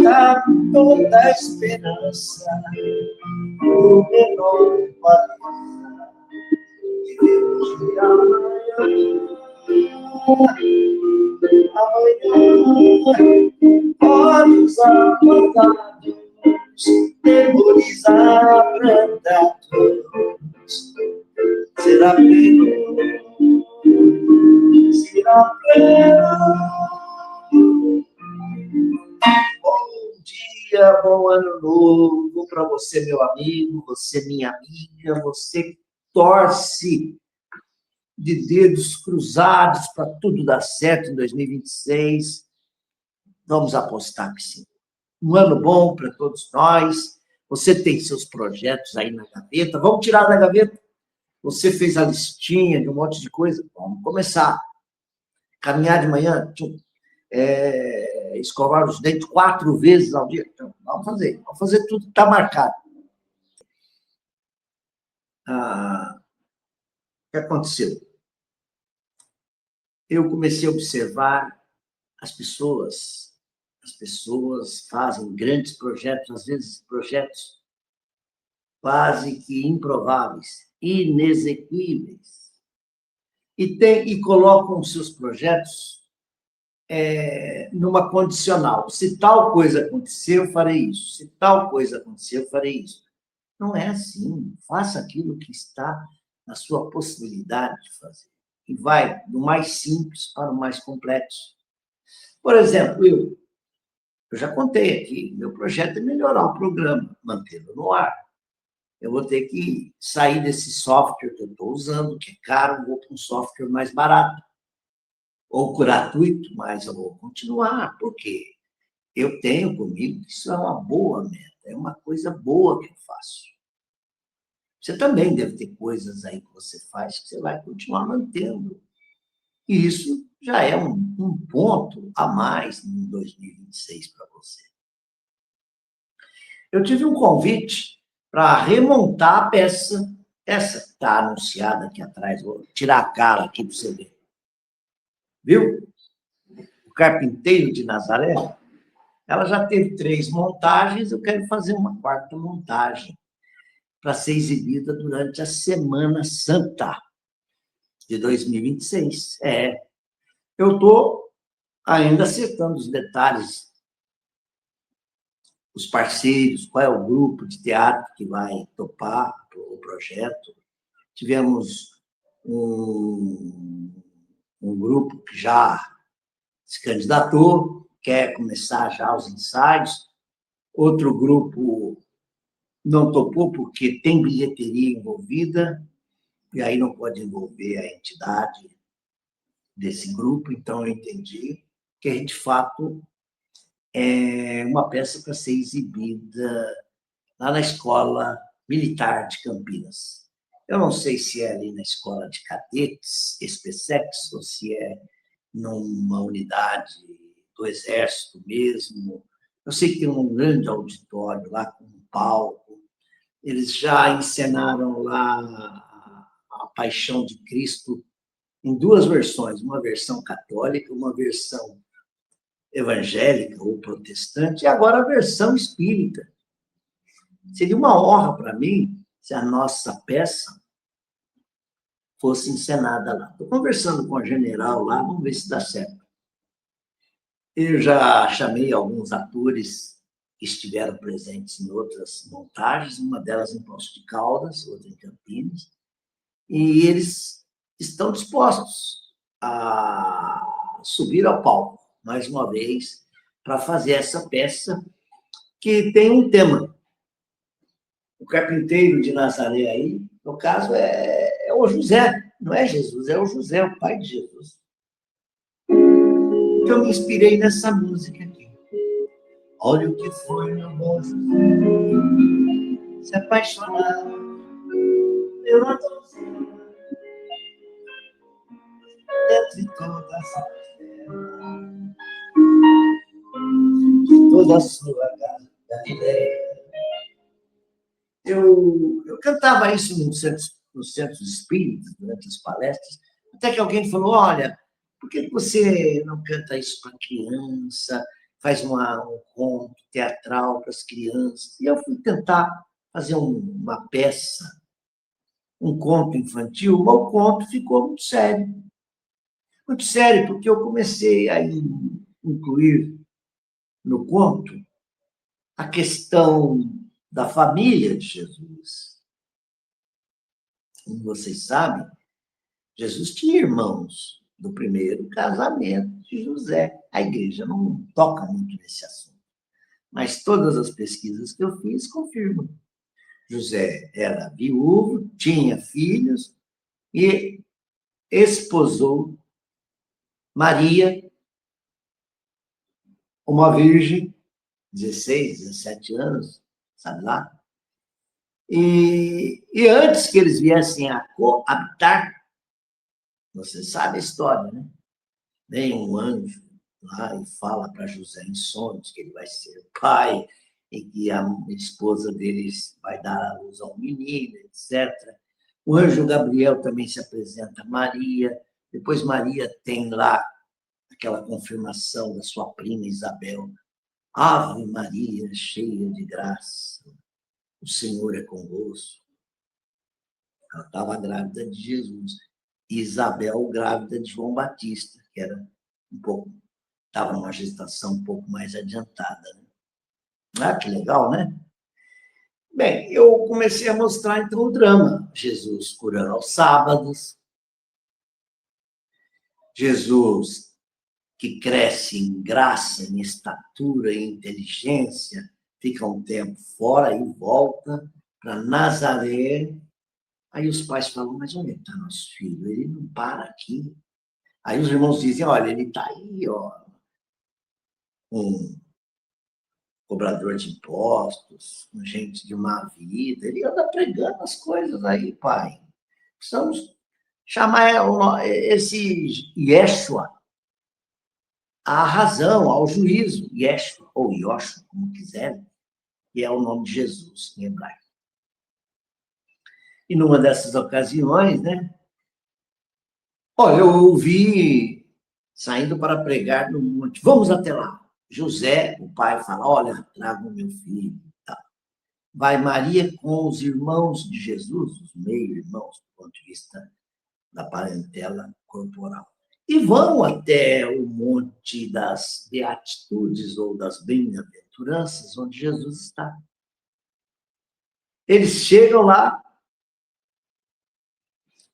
colocar toda a esperança no menor valor de Deus de amanhã. Amanhã, olhos apagados, temores abrandados, será pleno, será pleno. Bom dia, bom ano novo para você, meu amigo, você, minha amiga, você que torce de dedos cruzados para tudo dar certo em 2026. Vamos apostar que sim. Um ano bom para todos nós. Você tem seus projetos aí na gaveta. Vamos tirar da gaveta? Você fez a listinha de um monte de coisa? Vamos começar. Caminhar de manhã, escovar os dentes 4 vezes ao dia. Então, vamos fazer tudo que está marcado. O que aconteceu? Eu comecei a observar as pessoas fazem grandes projetos, às vezes projetos quase que improváveis, inexequíveis, e colocam seus projetos numa condicional. Se tal coisa acontecer, eu farei isso. Se tal coisa acontecer, eu farei isso. Não é assim. Faça aquilo que está na sua possibilidade de fazer. E vai do mais simples para o mais complexo. Por exemplo, eu já contei aqui, meu projeto é melhorar o programa, mantê-lo no ar. Eu vou ter que sair desse software que eu estou usando, que é caro, vou para um software mais barato, ou gratuito, mas eu vou continuar, porque eu tenho comigo que isso é uma boa meta, é uma coisa boa que eu faço. Você também deve ter coisas aí que você faz que você vai continuar mantendo. E isso já é um ponto a mais em 2026 para você. Eu tive um convite para remontar a peça, essa que está anunciada aqui atrás, vou tirar a cara aqui para você ver. Viu? O Carpinteiro de Nazaré, ela já teve 3 montagens, eu quero fazer uma 4ª montagem para ser exibida durante a Semana Santa de 2026. Eu estou ainda acertando os detalhes, os parceiros, qual é o grupo de teatro que vai topar o projeto. Tivemos um grupo que já se candidatou, quer começar já os ensaios. Outro grupo não topou porque tem bilheteria envolvida, e aí não pode envolver a entidade desse grupo, então eu entendi que, de fato, é uma peça para ser exibida lá na Escola Militar de Campinas. Eu não sei se é ali na Escola de Cadetes, SpaceX, ou se é numa unidade do Exército mesmo. Eu sei que tem um grande auditório lá com um palco. Eles já encenaram lá a Paixão de Cristo em 2 versões, uma versão católica, uma versão evangélica ou protestante, e agora a versão espírita. Seria uma honra para mim se a nossa peça fosse encenada lá. Estou conversando com a general lá, vamos ver se dá certo. Eu já chamei alguns atores que estiveram presentes em outras montagens, uma delas em Poços de Caldas, outra em Campinas, e eles estão dispostos a subir ao palco, mais uma vez, para fazer essa peça que tem um tema. O Carpinteiro de Nazaré aí, no caso, é o José, não é Jesus, é o José, o pai de Jesus. Então, eu me inspirei nessa música aqui. Olha o que foi meu bom José, se apaixonar pela donzela, dentre toda essa terra, de toda a sua Galileia. Eu cantava isso nos centros espíritas, durante as palestras, até que alguém falou, olha, por que você não canta isso para criança, faz um conto teatral para as crianças. E eu fui tentar fazer uma peça, um conto infantil, mas o conto ficou muito sério. Muito sério, porque eu comecei a incluir no conto a questão da família de Jesus. Como vocês sabem, Jesus tinha irmãos do primeiro casamento de José. A igreja não toca muito nesse assunto, mas todas as pesquisas que eu fiz confirmam. José era viúvo, tinha filhos e esposou Maria, uma virgem, 16, 17 anos, sabe lá? E antes que eles viessem a coabitar, você sabe a história, né? Vem um anjo lá e fala para José em sonhos que ele vai ser pai e que a esposa deles vai dar à luz a um menino, etc. O anjo Gabriel também se apresenta a Maria. Depois Maria tem lá aquela confirmação da sua prima Isabel. Ave Maria, cheia de graça, o Senhor é convosco. Ela estava grávida de Jesus. E Isabel grávida de João Batista, que era estava numa gestação um pouco mais adiantada. Né? Ah, que legal, né? Bem, eu comecei a mostrar, então, o drama. Jesus curando aos sábados. Jesus que cresce em graça, em estatura, em inteligência, fica um tempo fora e volta para Nazaré. Aí os pais falam, mas onde está nosso filho? Ele não para aqui. Aí os irmãos dizem, olha, ele está aí, ó, um cobrador de impostos, com gente de má vida. Ele anda pregando as coisas aí, pai. Precisamos chamar esse Yeshua à razão, ao juízo. Yeshua, ou Yoshua, como quiserem, que é o nome de Jesus em hebraico. E numa dessas ocasiões, né? Olha, eu ouvi saindo para pregar no monte. Vamos até lá. José, o pai, fala, olha, traga o meu filho. Tá. Vai Maria com os irmãos de Jesus, os meio-irmãos, do ponto de vista da parentela corporal. E vão até o monte das beatitudes ou das bem-aventuranças, onde Jesus está. Eles chegam lá,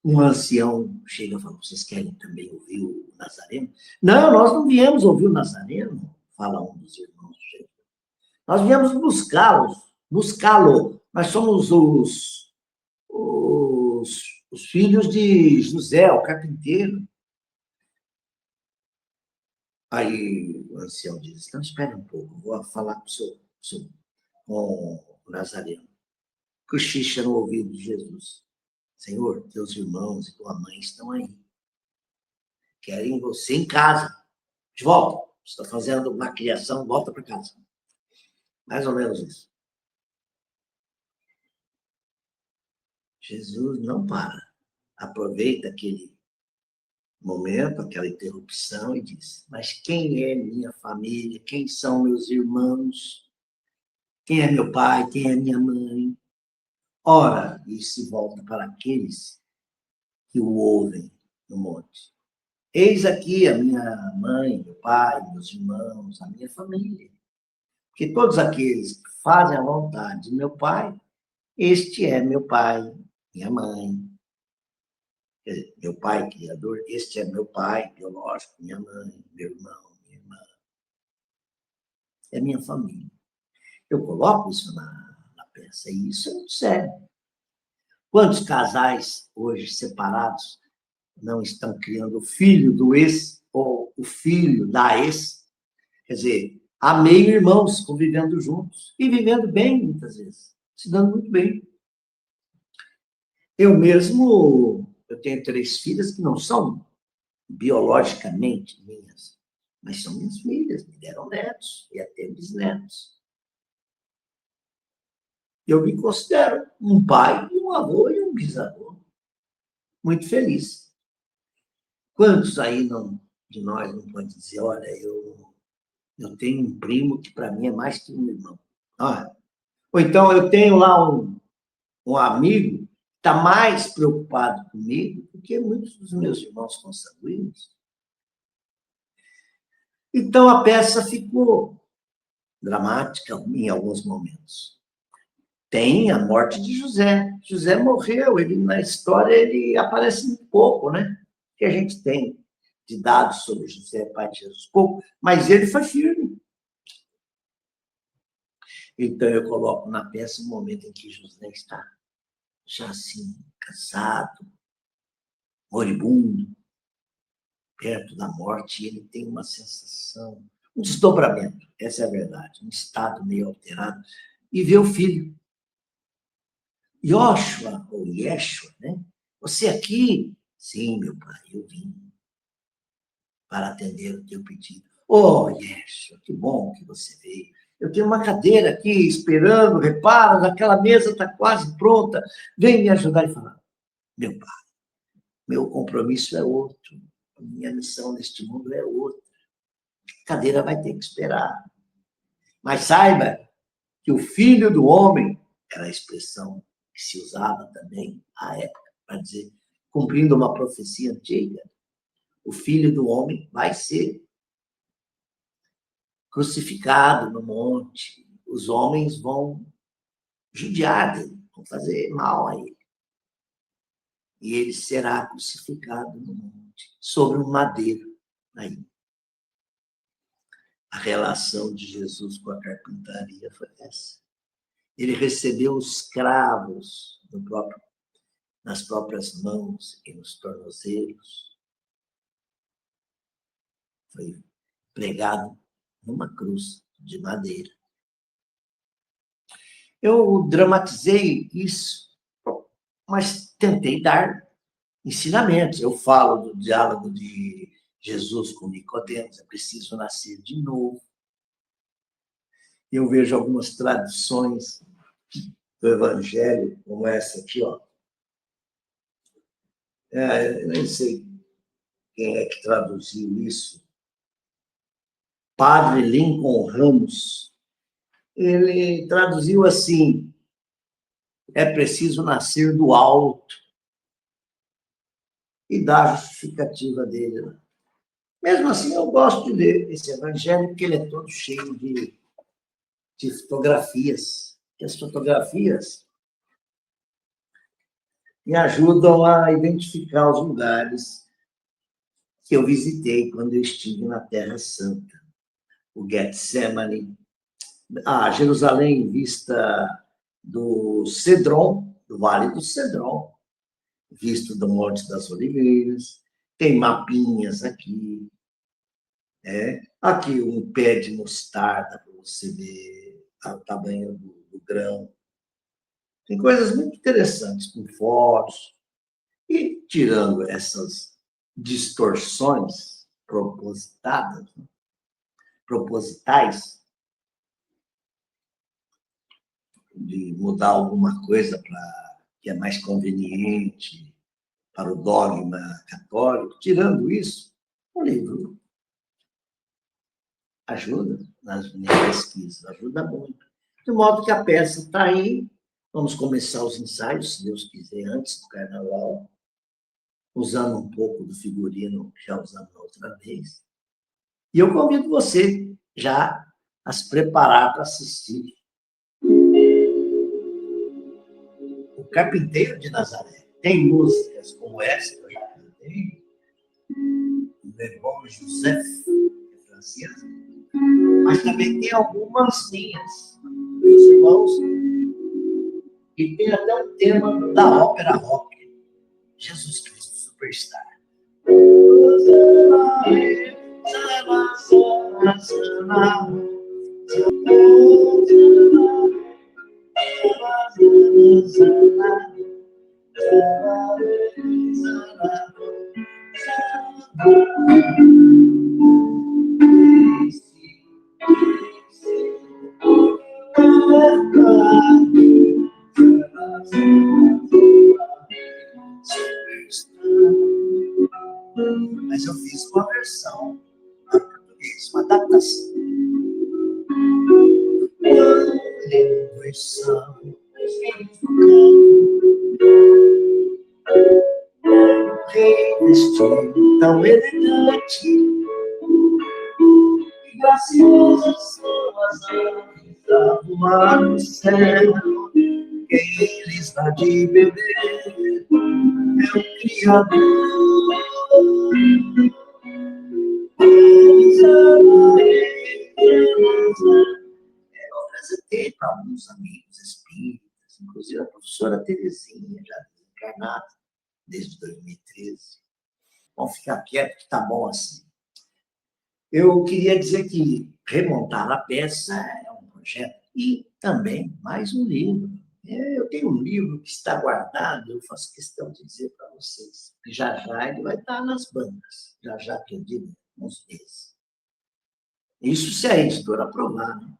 um ancião chega e fala, vocês querem também ouvir o Nazareno? Não, nós não viemos ouvir o Nazareno, fala um dos irmãos. Nós viemos buscá-lo. Nós somos os filhos de José, o carpinteiro. Aí o ancião diz, então espere um pouco, vou falar com o Nazareno. Cochicha no ouvido de Jesus. Senhor, teus irmãos e tua mãe estão aí. Querem você em casa. De volta. Você está fazendo uma criação, volta para casa. Mais ou menos isso. Jesus não para. Aproveita aquele momento, aquela interrupção e diz, mas quem é minha família? Quem são meus irmãos? Quem é meu pai? Quem é minha mãe? Ora, e se volta para aqueles que o ouvem no monte. Eis aqui a minha mãe, meu pai, meus irmãos, a minha família. Porque todos aqueles que fazem a vontade de meu pai, este é meu pai, minha mãe. Meu pai criador, este é meu pai biológico, minha mãe, meu irmão, minha irmã. É minha família. Eu coloco isso na peça, e isso é muito sério. Quantos casais hoje separados não estão criando o filho do ex ou o filho da ex? Quer dizer, há meio-irmãos convivendo juntos e vivendo bem, muitas vezes, se dando muito bem. Eu mesmo, eu tenho 3 filhas que não são biologicamente minhas, mas são minhas filhas, me deram netos e até bisnetos. Eu me considero um pai, um avô e um bisavô. Muito feliz. Quantos aí de nós não pode dizer, olha, eu Eu tenho um primo que, para mim, é mais que um irmão. Ou então, eu tenho lá um amigo que está mais preocupado comigo do que muitos dos meus irmãos consanguíneos. Então, a peça ficou dramática em alguns momentos. Tem a morte de José. José morreu, ele na história ele aparece muito pouco, né? Que a gente tem de dados sobre José, pai de Jesus, pouco, mas ele foi firme. Então eu coloco na peça o momento em que José está já assim, cansado, moribundo, perto da morte, e ele tem uma sensação, um desdobramento, essa é a verdade, um estado meio alterado, e vê o filho. Yoshua, ou Yeshua, né? Você aqui? Sim, meu pai, eu vim para atender o teu pedido. Oh, Yeshua, que bom que você veio. Eu tenho uma cadeira aqui esperando, repara, aquela mesa está quase pronta. Vem me ajudar e falar. Meu pai, meu compromisso é outro. A minha missão neste mundo é outra. A cadeira vai ter que esperar. Mas saiba que o filho do homem era a expressão que se usava também à época, para dizer, cumprindo uma profecia antiga, o filho do homem vai ser crucificado no monte, os homens vão judiar dele, vão fazer mal a ele. E ele será crucificado no monte, sobre um madeiro. Aí. A relação de Jesus com a carpintaria foi essa. Ele recebeu os cravos nas próprias mãos e nos tornozelos. Foi pregado numa cruz de madeira. Eu dramatizei isso, mas tentei dar ensinamentos. Eu falo do diálogo de Jesus com Nicodemos, é preciso nascer de novo. Eu vejo algumas traduções do Evangelho, como essa aqui, ó. Eu nem sei quem é que traduziu isso. Padre Lincoln Ramos. Ele traduziu assim: é preciso nascer do alto. E dá a justificativa dele. Mesmo assim, eu gosto de ler esse evangelho, porque ele é todo cheio de fotografias. E as fotografias me ajudam a identificar os lugares que eu visitei quando eu estive na Terra Santa. O Getsemane, Jerusalém, vista do Cedron, do Vale do Cedron, visto do Monte das Oliveiras. Tem mapinhas aqui. Aqui um pé de mostarda, para você ver o tamanho do grão. Tem coisas muito interessantes, com fotos. E tirando essas distorções propositais, de mudar alguma coisa que é mais conveniente para o dogma católico, tirando isso, o livro ajuda nas minhas pesquisas, ajuda muito. De modo que a peça está aí, vamos começar os ensaios, se Deus quiser, antes do Carnaval, usando um pouco do figurino que já usamos outra vez. E eu convido você já a se preparar para assistir O Carpinteiro de Nazaré. Tem músicas como essa que eu já cantei, do irmão José, que é francês, mas também tem algumas minhas, meus irmãos, e tem até um tema da ópera rock, Jesus Cristo Superstar. Mas eu fiz uma versão em português, uma adaptação. versão. Rei vestido tão elegante e graciosas são as aves a voar no céu. Quem lhes dá de beber é o Criador. Eu apresentei para alguns amigos espíritas, inclusive a professora Terezinha, já desencarnada, desde 2013. Vamos ficar quieto, que está bom assim. Eu queria dizer que remontar a peça é um projeto e também mais um livro. Eu tenho um livro que está guardado, eu faço questão de dizer para vocês, que já ele vai estar nas bancas, já que eu digo, uns meses. Isso se a editora aprovar, né?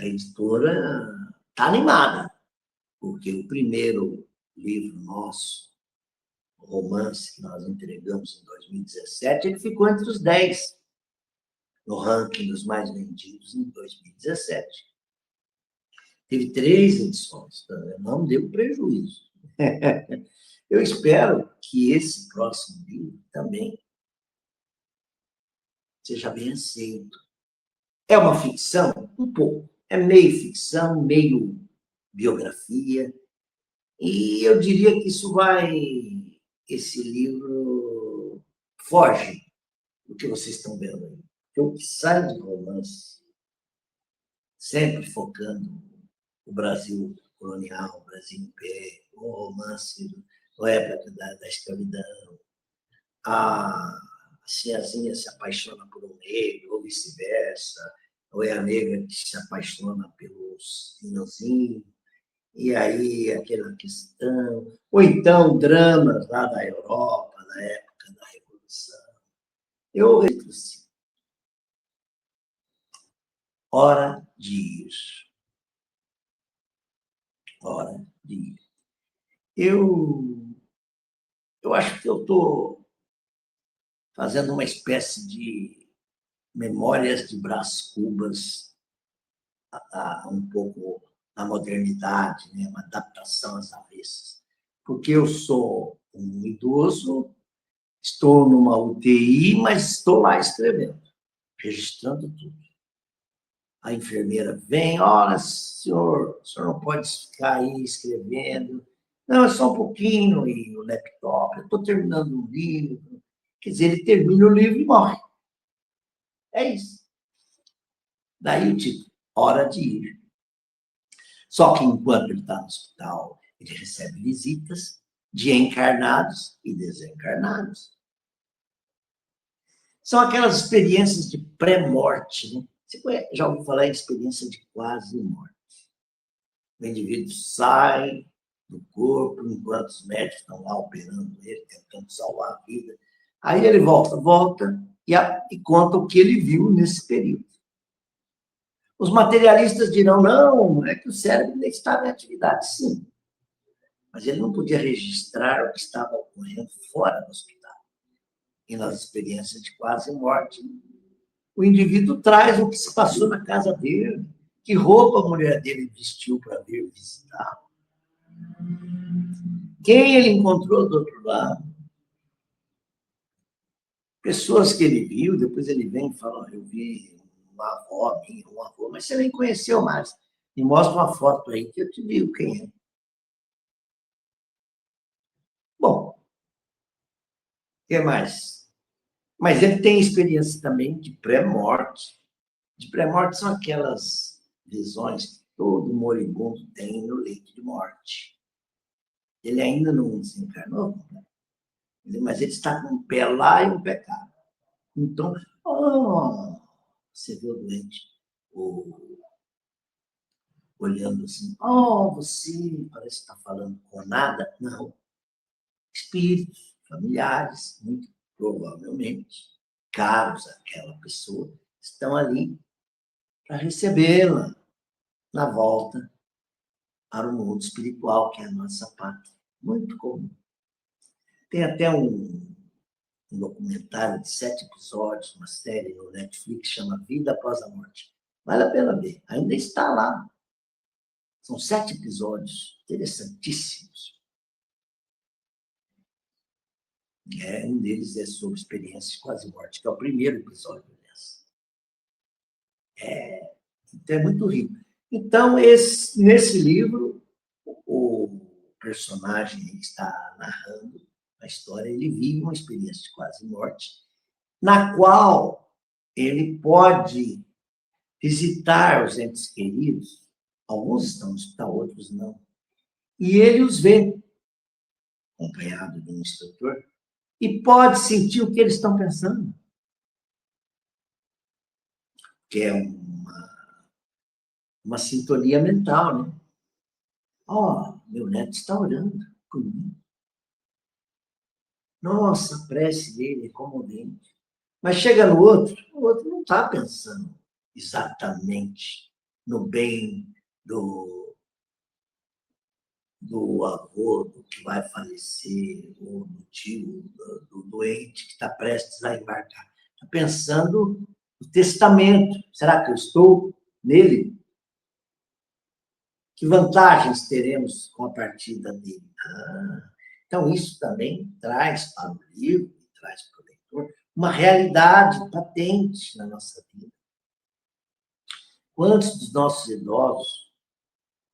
A editora está animada, porque o primeiro livro nosso, o romance que nós entregamos em 2017, ele ficou entre os 10 no ranking dos mais vendidos em 2017. Teve 3 edições, não deu prejuízo. Eu espero que esse próximo livro também seja bem aceito. É uma ficção? Um pouco. É meio ficção, meio biografia. E eu diria que esse livro foge do que vocês estão vendo aí. O que sai de romance, sempre focando o Brasil colonial, o Brasil império, o romance da época da escravidão, a senhazinha se apaixona por um negro, ou vice-versa, ou é a negra que se apaixona pelo senhorzinho, e aí aquela questão, ou então dramas lá da Europa, da época da Revolução. Eu repito assim, hora de ir. Hora de ir. Eu acho que eu estou fazendo uma espécie de memórias de Brás Cubas, um pouco na modernidade, né? Uma adaptação às avessas. Porque eu sou um idoso, estou numa UTI, mas estou lá escrevendo, registrando tudo. A enfermeira vem, olha, senhor, o senhor não pode ficar aí escrevendo. Não, é só um pouquinho, e o laptop, eu estou terminando um livro. Quer dizer, ele termina o livro e morre. É isso. Daí o título, Hora de Ir. Só que enquanto ele está no hospital, ele recebe visitas de encarnados e desencarnados. São aquelas experiências de pré-morte, né? Você já ouviu falar em experiência de quase morte. O indivíduo sai do corpo, enquanto os médicos estão lá operando ele, tentando salvar a vida. Aí ele volta e conta o que ele viu nesse período. Os materialistas dirão, não, é que o cérebro ainda estava em atividade, sim. Mas ele não podia registrar o que estava ocorrendo fora do hospital. E nas experiências de quase morte, o indivíduo traz o que se passou na casa dele, que roupa a mulher dele vestiu para vir visitar, quem ele encontrou do outro lado, pessoas que ele viu, depois ele vem e fala, eu vi uma avó minha, um avô, mas você nem conheceu mais. Me mostra uma foto aí que eu te digo quem é. Bom, o que mais? Mas ele tem experiência também de pré-morte. De pré-morte são aquelas visões que todo moribundo tem no leito de morte. Ele ainda não desencarnou, né? Mas ele está com um pé lá e um pé cá. Então, você vê o doente olhando assim, você parece que está falando com nada. Não. Espíritos familiares, muito provavelmente, caros àquela pessoa, estão ali para recebê-la na volta para o mundo espiritual, que é a nossa pátria. Muito comum. Tem até um documentário de 7 episódios, uma série no Netflix, chama Vida Após a Morte. Vale a pena ver. Ainda está lá. São 7 episódios interessantíssimos. Um deles é sobre experiências de quase morte, que é o primeiro episódio dessa. Então, é muito rico. Então, nesse livro, o personagem que está narrando a história, ele vive uma experiência de quase morte, na qual ele pode visitar os entes queridos, alguns estão no hospital, outros não, e ele os vê, acompanhado de um instrutor, e pode sentir o que eles estão pensando, que é uma sintonia mental, né? Meu neto está orando por mim. Nossa, a prece dele é comovente. Mas chega no outro, o outro não está pensando exatamente no bem do avô, do que vai falecer, ou do tio, do doente que está prestes a embarcar. Está pensando no testamento. Será que eu estou nele? Que vantagens teremos com a partida dele? Então, isso também traz para o livro, traz para o leitor, uma realidade patente na nossa vida. Quantos dos nossos idosos,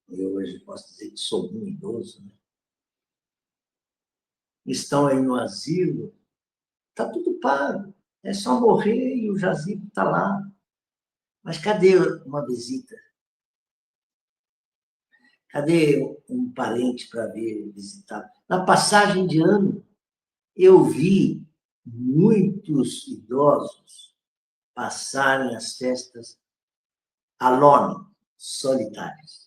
eu hoje posso dizer que sou um idoso, né? Estão aí no asilo, está tudo pago, é só morrer e o jazigo está lá. Mas cadê uma visita? Cadê um parente para vir visitar? Na passagem de ano, eu vi muitos idosos passarem as festas alone, solitários.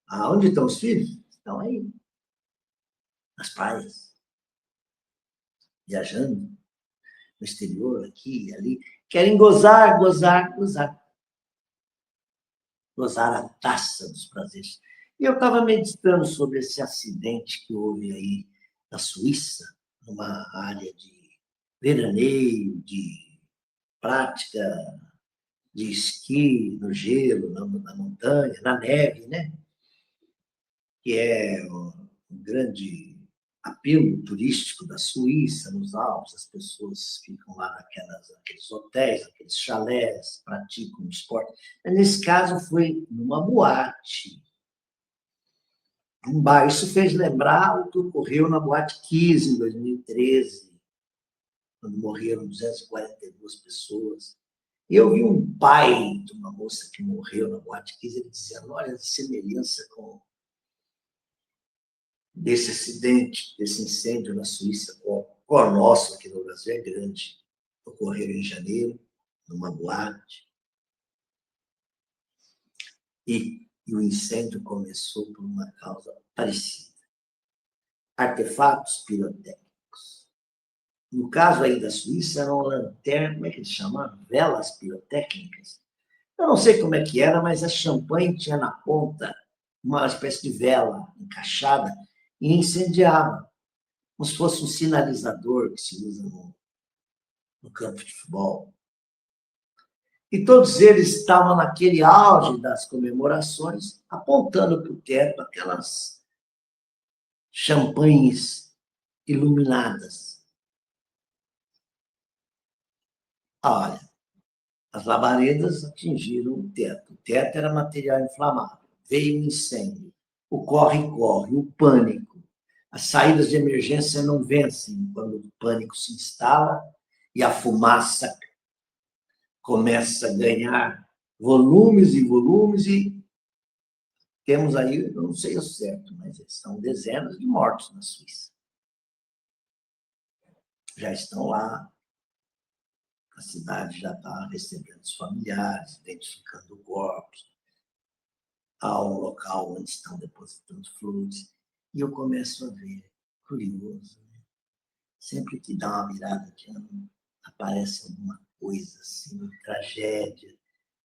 Onde estão os filhos? Estão aí, nas praias, viajando no exterior, aqui e ali. Querem gozar, gozar, gozar. Gozar a taça dos prazeres. E eu estava meditando sobre esse acidente que houve aí na Suíça, numa área de veraneio, de prática de esqui no gelo, na montanha, na neve, né? Que é um grande apelo turístico da Suíça, nos Alpes. As pessoas ficam lá naqueles hotéis, naqueles chalés, praticam esporte. Mas, nesse caso, foi numa boate. Um bar. Isso fez lembrar o que ocorreu na Boate Kiss, em 2013, quando morreram 242 pessoas. E eu vi um pai de uma moça que morreu na Boate Kiss, ele dizendo, olha, a semelhança desse acidente, desse incêndio na Suíça, com o nosso aqui no Brasil é grande. Ocorreu em janeiro, numa boate. E o incêndio começou por uma causa parecida. Artefatos pirotécnicos. No caso aí da Suíça, eram lanternas, como é que eles chamavam? Velas pirotécnicas. Eu não sei como é que era, mas a champanhe tinha na ponta uma espécie de vela encaixada e incendiava, como se fosse um sinalizador que se usa no campo de futebol. E todos eles estavam naquele auge das comemorações, apontando para o teto aquelas champanhes iluminadas. Olha, as labaredas atingiram o teto. O teto era material inflamável. Veio o incêndio, o corre-corre, o pânico. As saídas de emergência não vencem quando o pânico se instala e a fumaça começa a ganhar volumes e volumes, e temos aí, eu não sei o certo, mas são dezenas de mortos na Suíça. Já estão lá, a cidade já está recebendo os familiares, identificando corpos, ao local onde estão depositando flores, e eu começo a ver, curioso, né? Sempre que dá uma virada de ano, aparece alguma coisa assim, uma tragédia,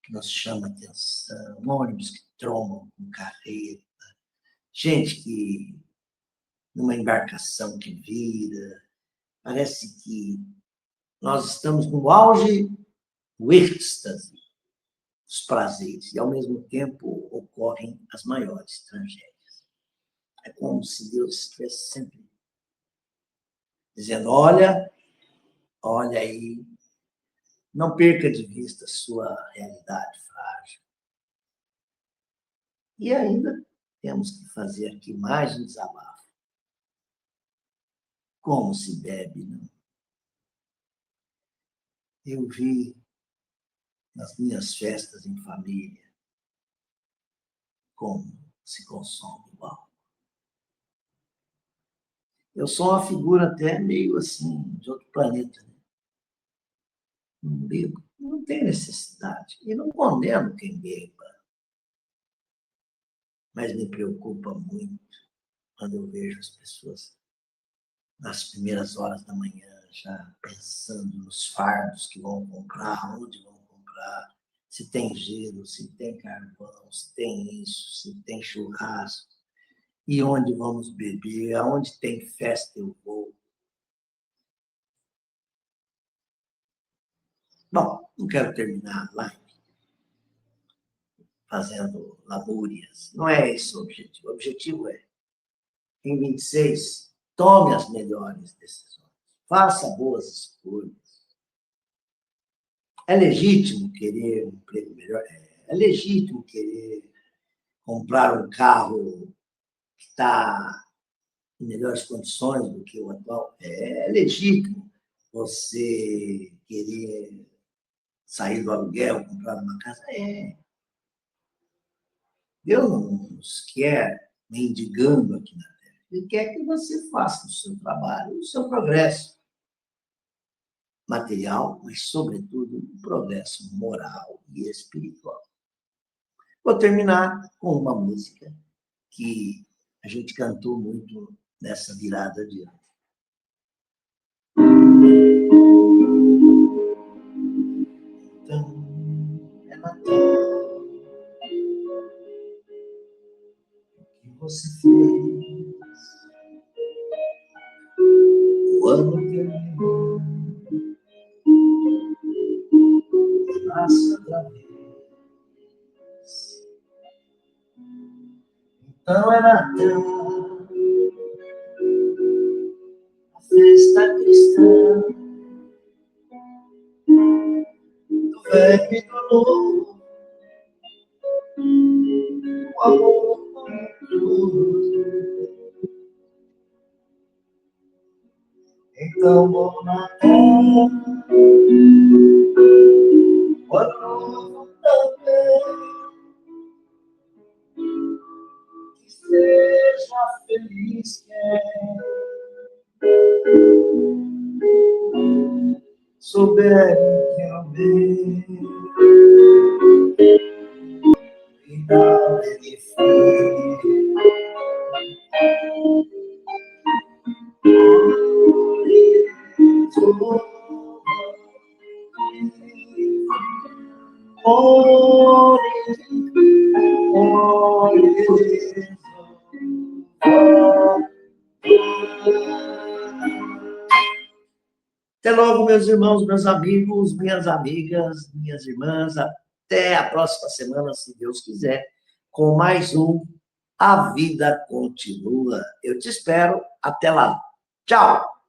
que nos chama atenção, ônibus que trombam com carreta, gente que, numa embarcação que vira, parece que nós estamos no auge do êxtase os prazeres, e, ao mesmo tempo, ocorrem as maiores tragédias. É como se Deus estivesse sempre dizendo, olha aí, não perca de vista a sua realidade frágil. E ainda temos que fazer aqui mais um desabafo. Como se bebe, não? Eu vi nas minhas festas em família como se consome o álcool. Eu sou uma figura até meio assim, de outro planeta. Né? Não bebo, não tem necessidade. E não condeno quem beba. Mas me preocupa muito quando eu vejo as pessoas nas primeiras horas da manhã, já pensando nos fardos que vão comprar, onde vão comprar, se tem gelo, se tem carvão, se tem isso, se tem churrasco, e onde vamos beber, aonde tem festa eu vou. Bom, não quero terminar a live fazendo lamúrias. Não é esse o objetivo. O objetivo é, em 26, tome as melhores decisões. Faça boas escolhas. É legítimo querer um emprego melhor? É legítimo querer comprar um carro que está em melhores condições do que o atual? É legítimo você querer sair do aluguel, comprar uma casa? É. Deus não nos quer mendigando aqui na Terra. Ele quer que você faça o seu trabalho, o seu progresso material, mas, sobretudo, um progresso moral e espiritual. Vou terminar com uma música que a gente cantou muito nessa virada de ano. Então, é Natal. O que você fez? O ano terminou. Nasce outra vez. Então é Natal. A festa cristã. Do velho e do novo. O amor muito. Então, bom Natal, o ano novo também, que seja feliz quem souber que amei, e dar-lhe fé. Até logo, meus irmãos, meus amigos, minhas amigas, minhas irmãs. Até a próxima semana, se Deus quiser, com mais um A Vida Continua. Eu te espero. Até lá. Tchau!